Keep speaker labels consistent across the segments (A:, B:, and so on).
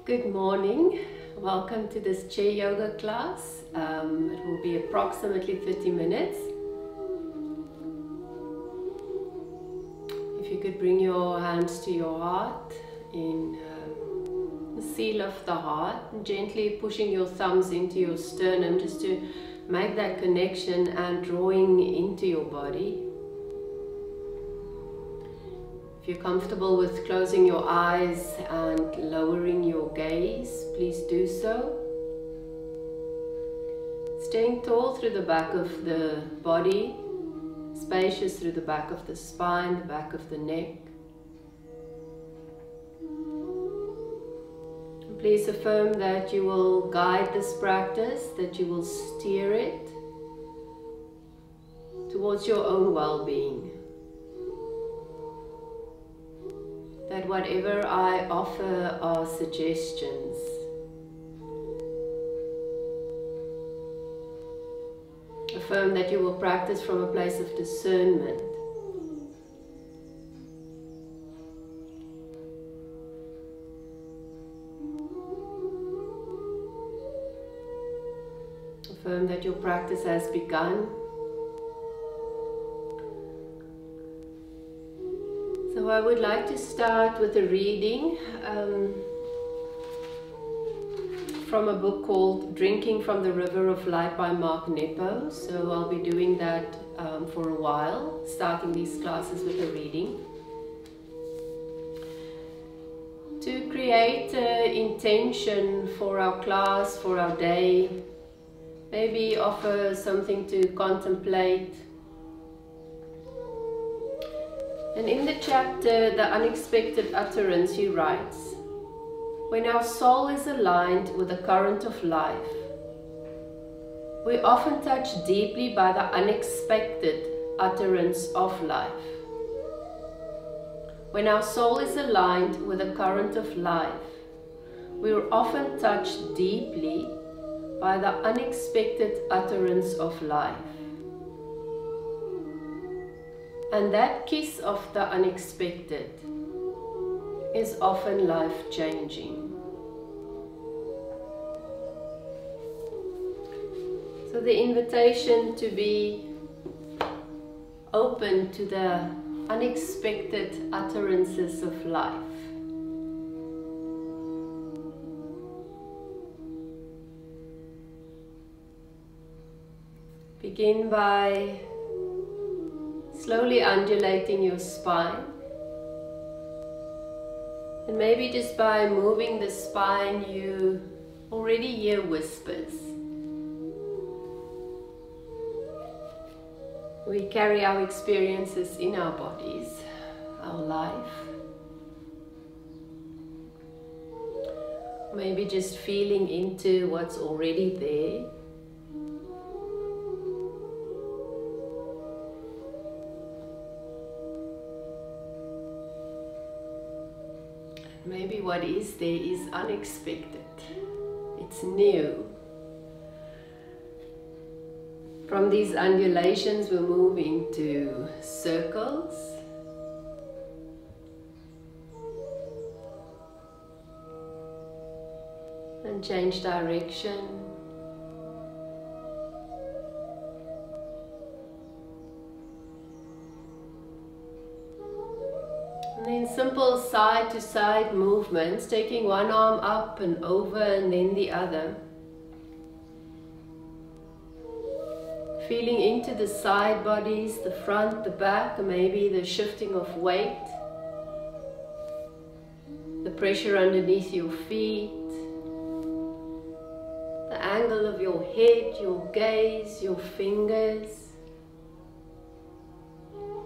A: Good morning. Welcome to this chair yoga class. It will be approximately 30 minutes. If you could bring your hands to your heart in the seal of the heart, and gently pushing your thumbs into your sternum just to make that connection and drawing into your body. If you're comfortable with closing your eyes and lowering your gaze, please do so. Staying tall through the back of the body, spacious through the back of the spine, the back of the neck. And please affirm that you will guide this practice, that you will steer it towards your own well-being. That whatever I offer are suggestions. Affirm that you will practice from a place of discernment. Affirm that your practice has begun. So I would like to start with a reading from a book called Drinking from the River of Light by Mark Nepo. So I'll be doing that for a while, starting these classes with a reading. To create intention for our class, for our day, maybe offer something to contemplate. And in the chapter, The Unexpected Utterance, he writes, "When our soul is aligned with the current of life, we often touch deeply by the unexpected utterance of life. When our soul is aligned with the current of life, we are often touched deeply by the unexpected utterance of life. And that kiss of the unexpected is often life-changing." So the invitation to be open to the unexpected utterances of life. Begin by slowly undulating your spine, and maybe just by moving the spine you already hear whispers. We carry our experiences in our bodies, our life. Maybe just feeling into what's already there. Maybe what is there is unexpected. It's new. From these undulations, we'll move into circles. And change direction. And then simple side-to-side movements, taking one arm up and over and then the other. Feeling into the side bodies, the front, the back, and maybe the shifting of weight. The pressure underneath your feet. The angle of your head, your gaze, your fingers.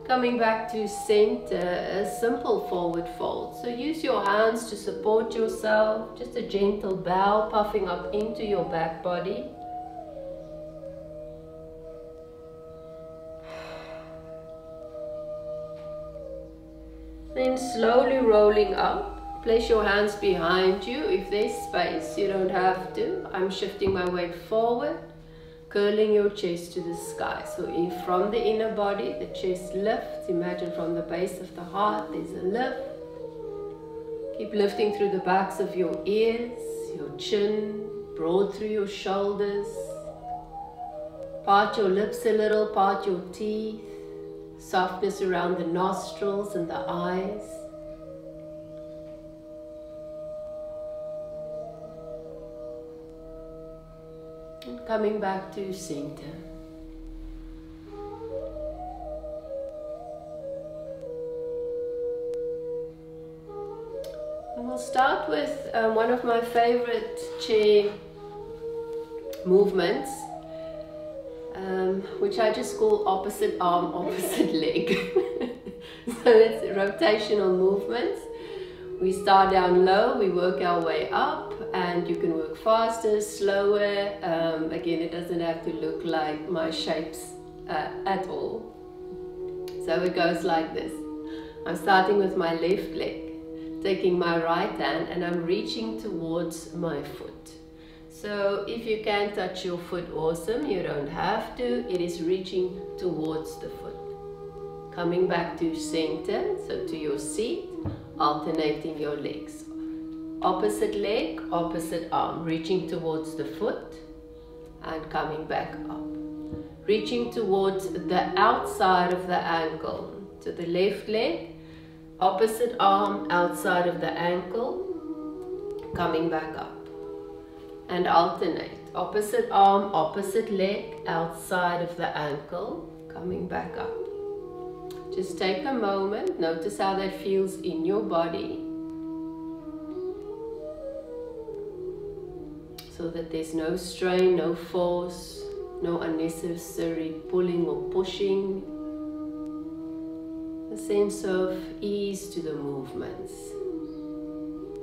A: Coming back to center, a simple forward fold. So use your hands to support yourself, just a gentle bow puffing up into your back body. Then slowly rolling up, place your hands behind you. If there's space, you don't have to. I'm shifting my weight forward. Curling your chest to the sky. So from the inner body, the chest lifts. Imagine from the base of the heart, there's a lift. Keep lifting through the backs of your ears, your chin, broad through your shoulders. Part your lips a little, part your teeth. Softness around the nostrils and the eyes. And coming back to center. And we'll start with one of my favorite chair movements, which I just call opposite arm, opposite leg. So it's rotational movements. We start down low, we work our way up, and you can work faster, slower. Again, it doesn't have to look like my shapes at all. So it goes like this. I'm starting with my left leg, taking my right hand, and I'm reaching towards my foot. So if you can touch your foot, awesome. You don't have to. It is reaching towards the foot. Coming back to center, so to your seat, alternating your legs. Opposite leg, opposite arm, reaching towards the foot and coming back up. Reaching towards the outside of the ankle. So the left leg, opposite arm, outside of the ankle, coming back up. And alternate. Opposite arm, opposite leg, outside of the ankle, coming back up. Just take a moment, notice how that feels in your body. So that there's no strain, no force, no unnecessary pulling or pushing. A sense of ease to the movements.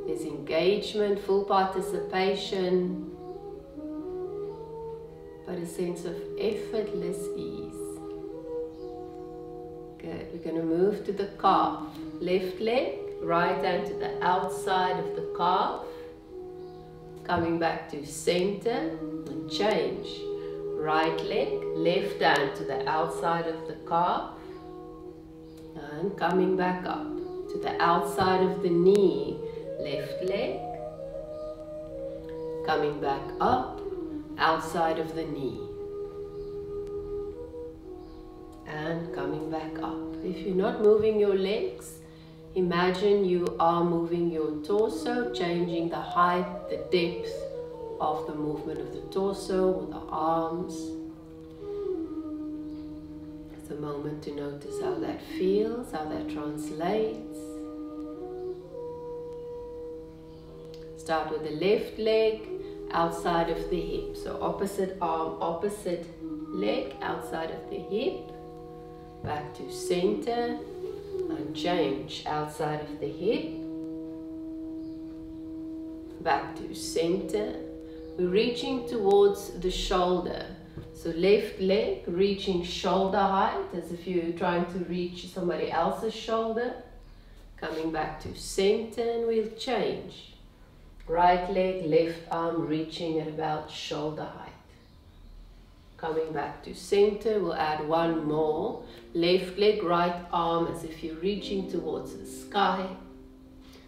A: There's engagement, full participation, but a sense of effortless ease. Good. We're going to move to the calf. Left leg, right hand to the outside of the calf. Coming back to center and change. Right leg, left hand to the outside of the calf. And coming back up to the outside of the knee. Left leg. Coming back up, outside of the knee. And coming back up. If you're not moving your legs, imagine you are moving your torso, changing the height, the depth of the movement of the torso or the arms. It's a moment to notice how that feels, how that translates. Start with the left leg, outside of the hip. So opposite arm, opposite leg, outside of the hip. Back to center and change. Outside of the hip. Back to center. We're reaching towards the shoulder. So left leg reaching shoulder height as if you're trying to reach somebody else's shoulder. Coming back to center and we'll change. Right leg, left arm reaching at about shoulder height. Coming back to center, we'll add one more. Left leg, right arm as if you're reaching towards the sky.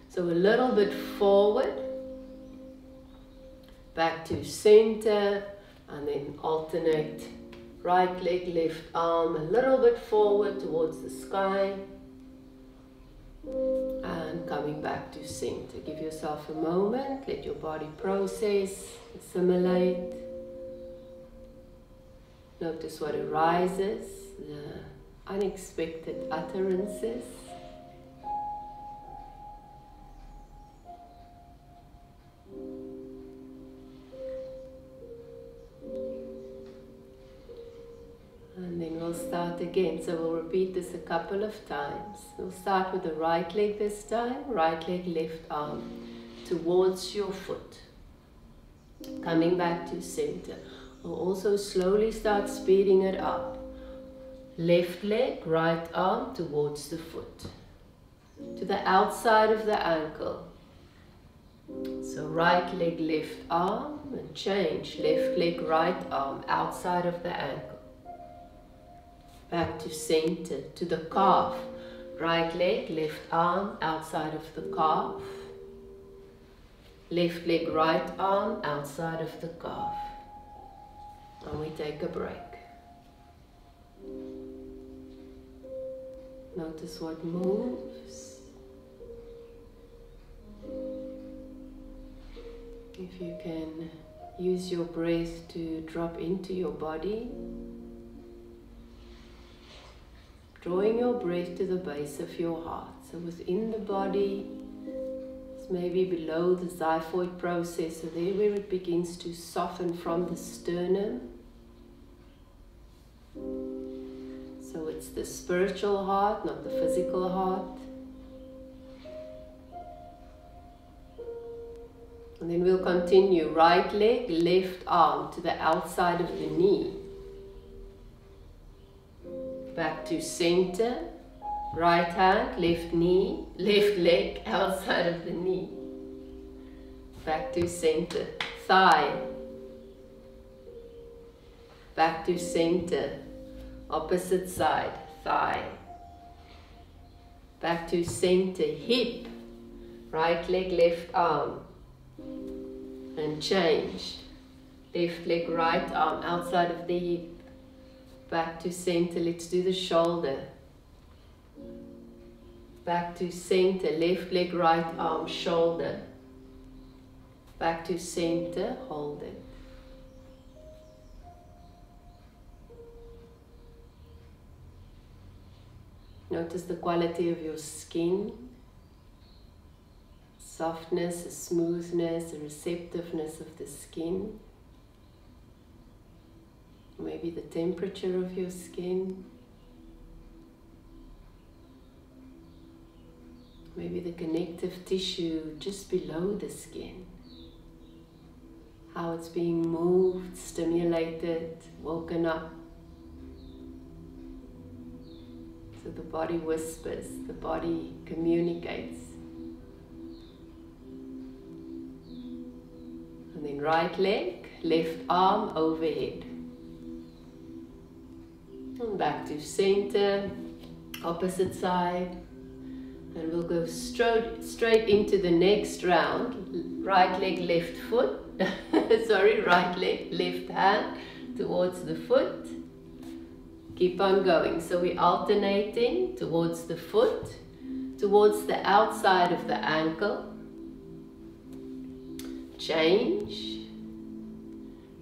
A: So a little bit forward. Back to center and then alternate. Right leg, left arm a little bit forward towards the sky. And coming back to center. Give yourself a moment, let your body process, assimilate. Notice what arises, the unexpected utterances. And then we'll start again. So we'll repeat this a couple of times. We'll start with the right leg this time. Right leg, left arm towards your foot. Coming back to center. We'll also slowly start speeding it up. Left leg, right arm towards the foot. To the outside of the ankle. So right leg, left arm and change. Left leg, right arm outside of the ankle. Back to center, to the calf. Right leg, left arm outside of the calf. left leg, right arm outside of the calf. And we take a break. Notice what moves. If you can use your breath to drop into your body, drawing your breath to the base of your heart. So within the body, it's maybe below the xiphoid process, so there where it begins to soften from the sternum. So it's the spiritual heart, not the physical heart. And then we'll continue. Right leg, left arm to the outside of the knee. Back to center. Right hand, left knee, left leg outside of the knee. Back to center. Thigh. Back to center. Opposite side. Thigh. Back to center. Hip. Right leg, left arm. And change. Left leg, right arm outside of the hip. Back to center. Let's do the shoulder. Back to center. Left leg, right arm, shoulder. Back to center. Hold it. Notice the quality of your skin. Softness, the smoothness, the receptiveness of the skin. Maybe the temperature of your skin. Maybe the connective tissue just below the skin. How it's being moved, stimulated, woken up. So the body whispers, the body communicates. And then right leg, left arm overhead. And back to center, opposite side. And we'll go straight into the next round. Right leg, left foot. Sorry, right leg, left hand towards the foot. Keep on going. So we're alternating towards the foot, towards the outside of the ankle. Change.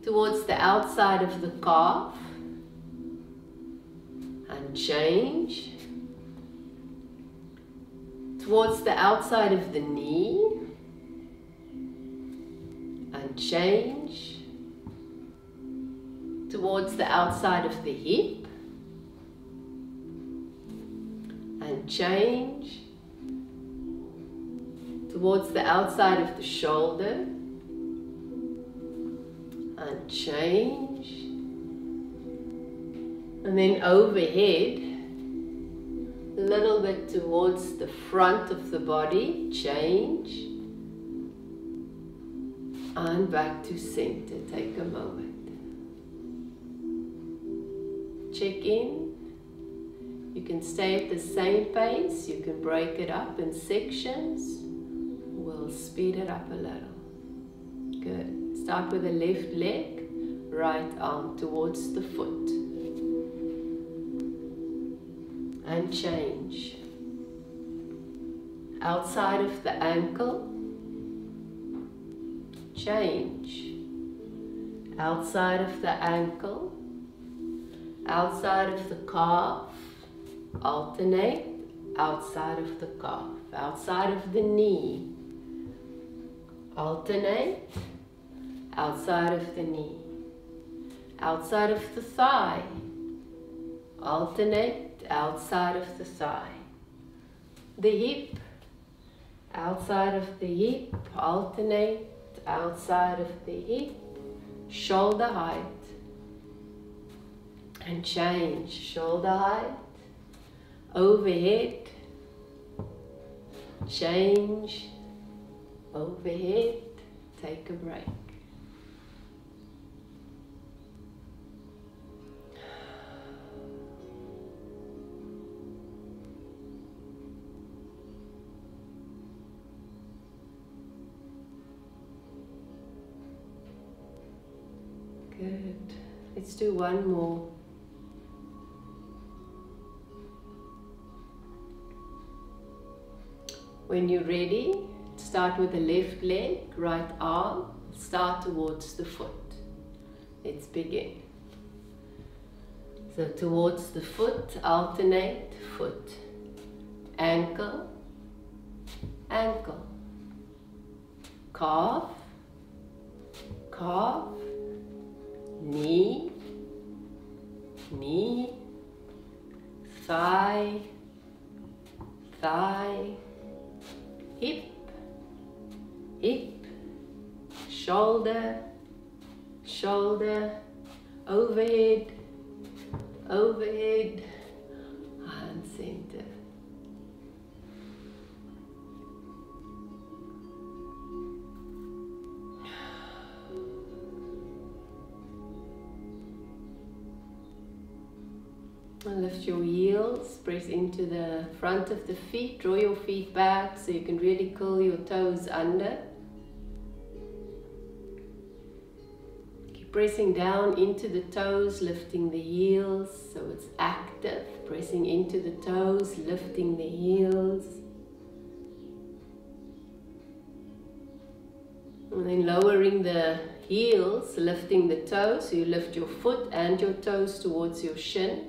A: Towards the outside of the calf. And change. Towards the outside of the knee. And change. Towards the outside of the hip. And change. Towards the outside of the shoulder. And change. And then overhead, a little bit towards the front of the body, change. And back to center. Take a moment. Check in. You can stay at the same pace. You can break it up in sections. We'll speed it up a little. Good. Start with the left leg, right arm towards the foot. And change. Outside of the ankle. Change. Outside of the ankle. Outside of the calf. Alternate. Outside of the calf. Outside of the knee. Alternate. Outside of the knee. Outside of the thigh. Alternate. Outside of the thigh. The hip. Outside of the hip. Alternate. Outside of the hip. Shoulder height. And change. Shoulder height. Overhead. Change. Overhead. Take a break. Good. Let's do one more. When you're ready, start with the left leg, right arm, start towards the foot. Let's begin. So towards the foot, alternate foot, ankle, ankle, calf, calf, knee, knee, thigh, thigh, hip, hip, shoulder, shoulder, overhead, overhead, and center. And lift your heels, press into the front of the feet, draw your feet back so you can really curl your toes under. Keep pressing down into the toes, lifting the heels so it's active, pressing into the toes, lifting the heels. And then lowering the heels, lifting the toes, so you lift your foot and your toes towards your shin.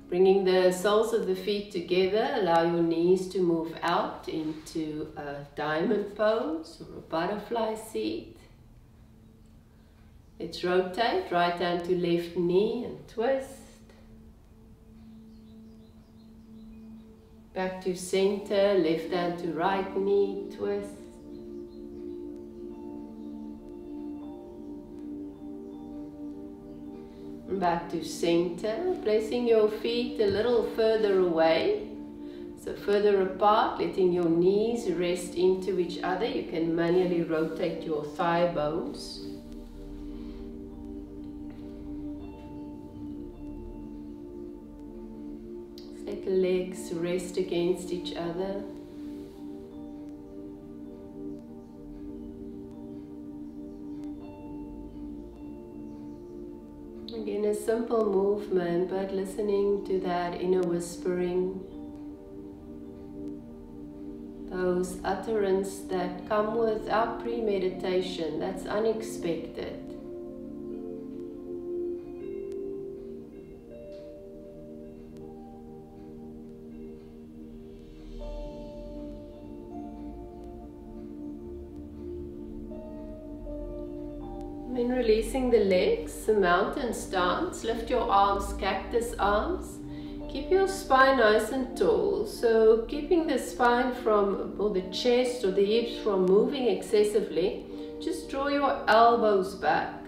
A: Bringing the soles of the feet together, allow your knees to move out into a diamond pose or a butterfly seat. Let's rotate, right hand to left knee and twist. Back to center, left hand to right knee, twist. Back to center, placing your feet a little further away, so further apart, letting your knees rest into each other. You can manually rotate your thigh bones. Let the legs rest against each other. Again, a simple movement, but listening to that inner whispering, those utterances that come without premeditation, that's unexpected. Then releasing the legs, the mountain stance, lift your arms, cactus arms. Keep your spine nice and tall. So keeping the spine from, or the chest or the hips from moving excessively, just draw your elbows back.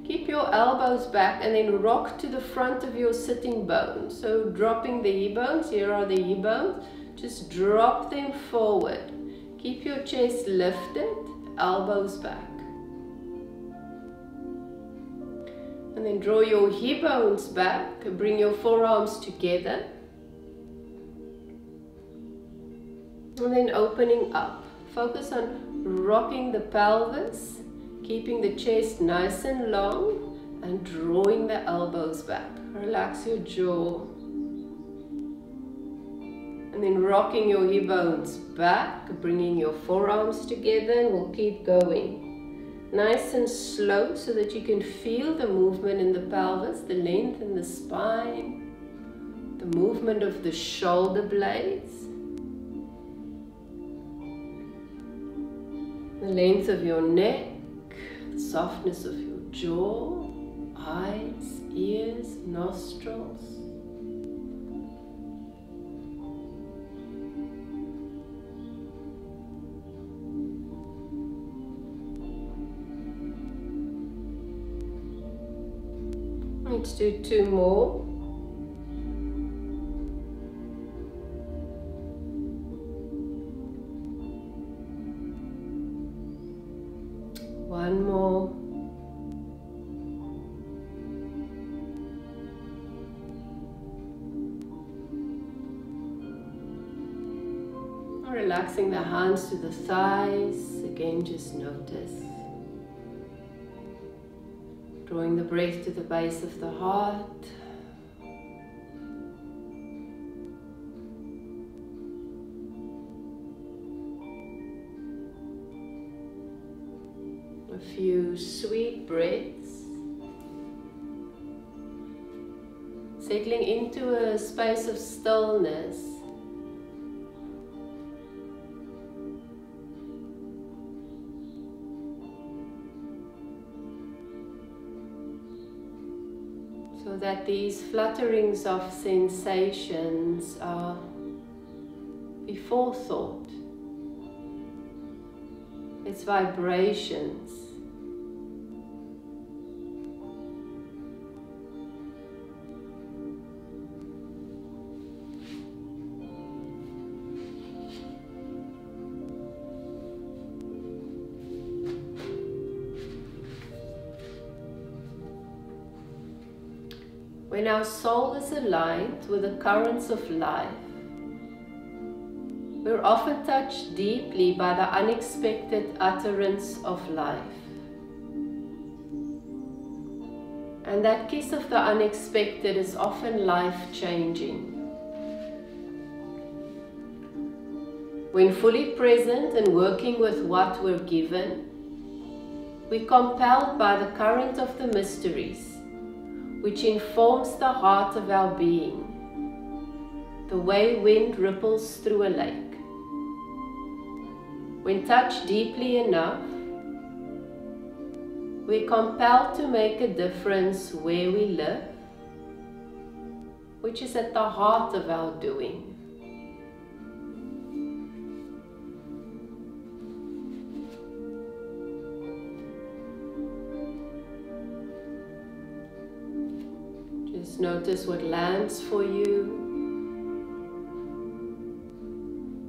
A: Keep your elbows back and then rock to the front of your sitting bones. So dropping the hip bones, here are the hip bones, just drop them forward. Keep your chest lifted, elbows back. And then draw your hip bones back, bring your forearms together. And then opening up. Focus on rocking the pelvis, keeping the chest nice and long, and drawing the elbows back. Relax your jaw. And then rocking your hip bones back, bringing your forearms together, and we'll keep going. Nice and slow so that you can feel the movement in the pelvis, the length in the spine, the movement of the shoulder blades, the length of your neck, the softness of your jaw, eyes, ears, nostrils. Let's do two more. One more. Relaxing the hands to the thighs, again just notice. Drawing the breath to the base of the heart. A few sweet breaths. Settling into a space of stillness. So that these flutterings of sensations are before thought. It's vibrations. When our soul is aligned with the currents of life, we're often touched deeply by the unexpected utterance of life. And that kiss of the unexpected is often life-changing. When fully present and working with what we're given, we're compelled by the current of the mysteries, which informs the heart of our being, the way wind ripples through a lake. When touched deeply enough, we're compelled to make a difference where we live, which is at the heart of our doing. Just notice what lands for you,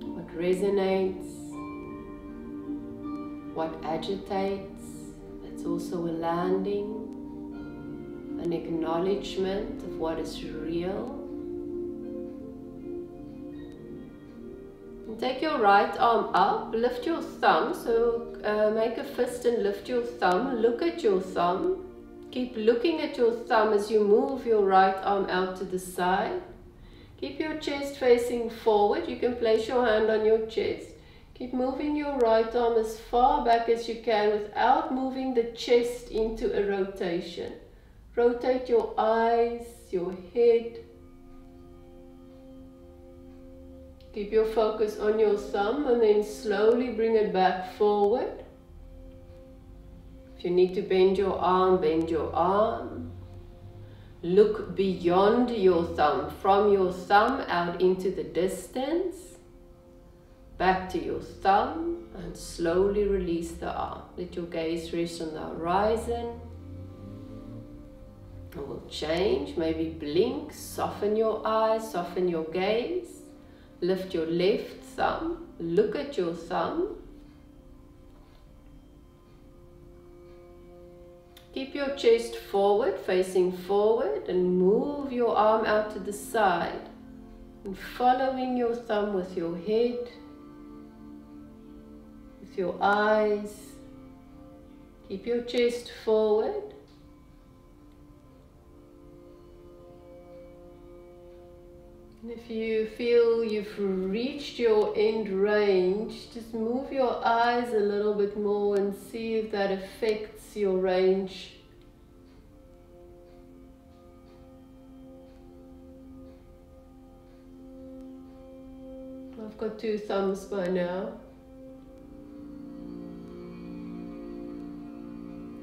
A: what resonates, what agitates. It's also a landing, an acknowledgement of what is real. And take your right arm up, lift your thumb, so make a fist and lift your thumb, look at your thumb. Keep looking at your thumb as you move your right arm out to the side. Keep your chest facing forward. You can place your hand on your chest. Keep moving your right arm as far back as you can without moving the chest into a rotation. Rotate your eyes, your head. Keep your focus on your thumb and then slowly bring it back forward. If you need to bend your arm, bend your arm. Look beyond your thumb, from your thumb out into the distance. Back to your thumb and slowly release the arm. Let your gaze rest on the horizon. And we'll change, maybe blink, soften your eyes, soften your gaze. Lift your left thumb, look at your thumb. Keep your chest forward, facing forward, and move your arm out to the side. And following your thumb with your head, with your eyes. Keep your chest forward. And if you feel you've reached your end range, just move your eyes a little bit more and see if that affects your range. I've got 2 thumbs by now.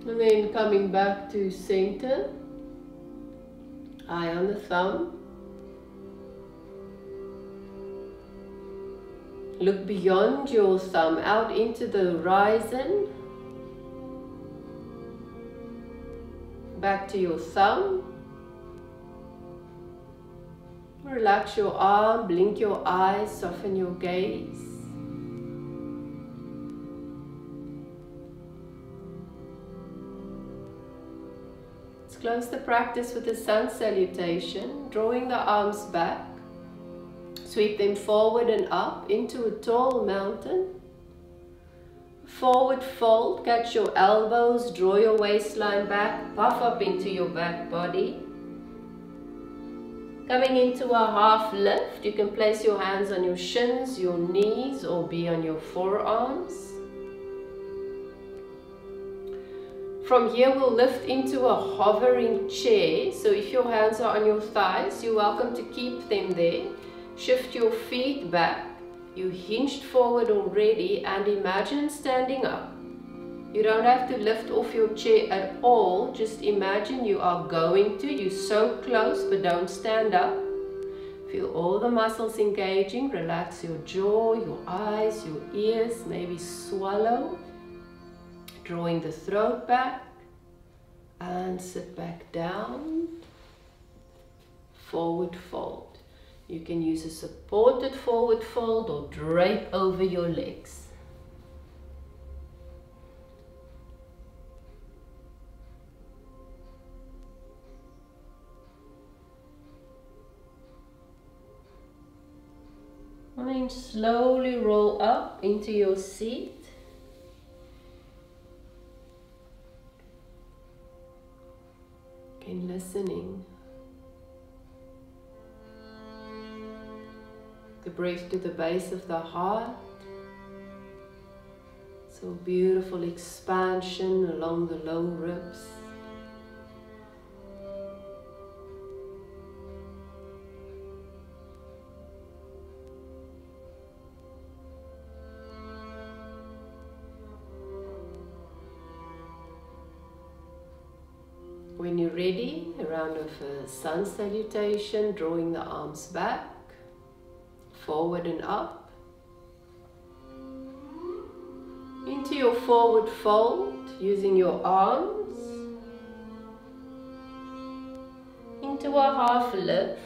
A: And then coming back to center, eye on the thumb. Look beyond your thumb, out into the horizon. Back to your thumb. Relax your arm, blink your eyes, soften your gaze. Let's close the practice with a sun salutation, drawing the arms back. Sweep them forward and up into a tall mountain. Forward fold, catch your elbows, draw your waistline back, puff up into your back body. Coming into a half lift, you can place your hands on your shins, your knees, or be on your forearms. From here we'll lift into a hovering chair, so if your hands are on your thighs, you're welcome to keep them there. Shift your feet back. You hinged forward already and imagine standing up. You don't have to lift off your chair at all, just imagine you are going to. You're so close, but don't stand up. Feel all the muscles engaging. Relax your jaw, your eyes, your ears, maybe swallow. Drawing the throat back and sit back down. Forward fold. You can use a supported forward fold or drape over your legs. And then slowly roll up into your seat. Again, listening. The breath to the base of the heart. So beautiful expansion along the low ribs. When you're ready, a round of sun salutation, drawing the arms back. Forward and up. Into your forward fold, using your arms. Into a half lift.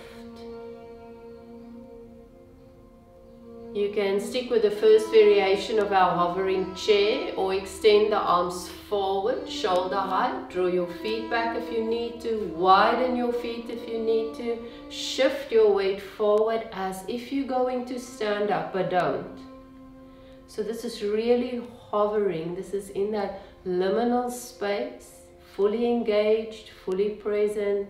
A: You can stick with the first variation of our hovering chair or extend the arms forward, shoulder height. Draw your feet back if you need to. Widen your feet if you need to. Shift your weight forward as if you're going to stand up, but don't. So this is really hovering. This is in that liminal space, fully engaged, fully present.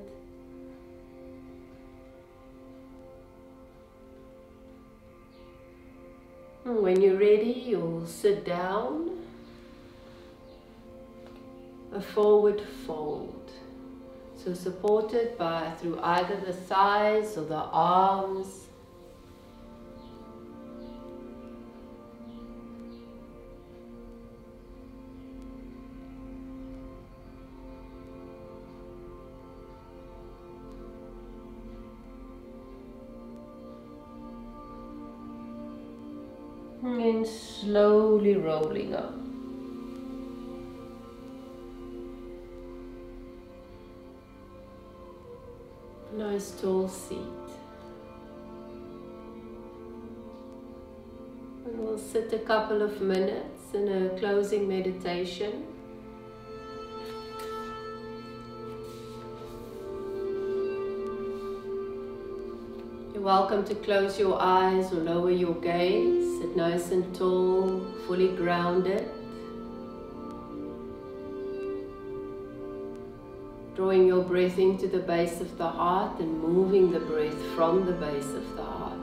A: When you're ready, you'll sit down, a forward fold. So supported through either the thighs or the arms. And slowly rolling up. Nice tall seat. And we'll sit a couple of minutes in a closing meditation. You're welcome to close your eyes or lower your gaze. Sit nice and tall, fully grounded. Drawing your breath into the base of the heart and moving the breath from the base of the heart.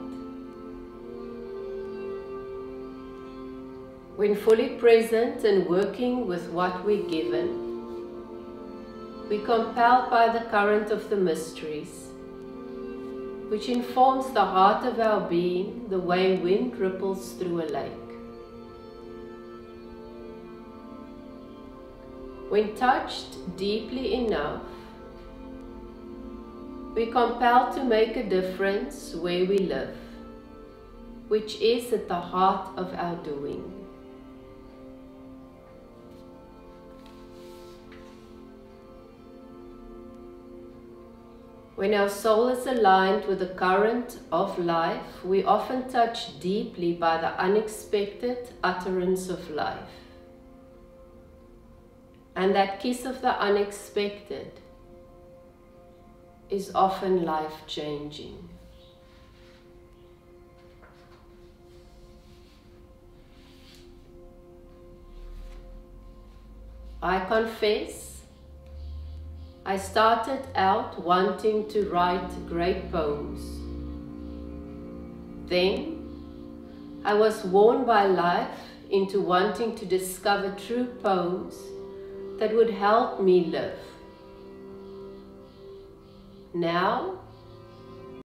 A: When fully present and working with what we're given, we're compelled by the current of the mysteries, which informs the heart of our being the way wind ripples through a lake. When touched deeply enough, we're compelled to make a difference where we live, which is at the heart of our doing. When our soul is aligned with the current of life, we often touch deeply by the unexpected utterance of life. And that kiss of the unexpected is often life-changing. I confess, I started out wanting to write great poems. Then I was worn by life into wanting to discover true poems that would help me live. Now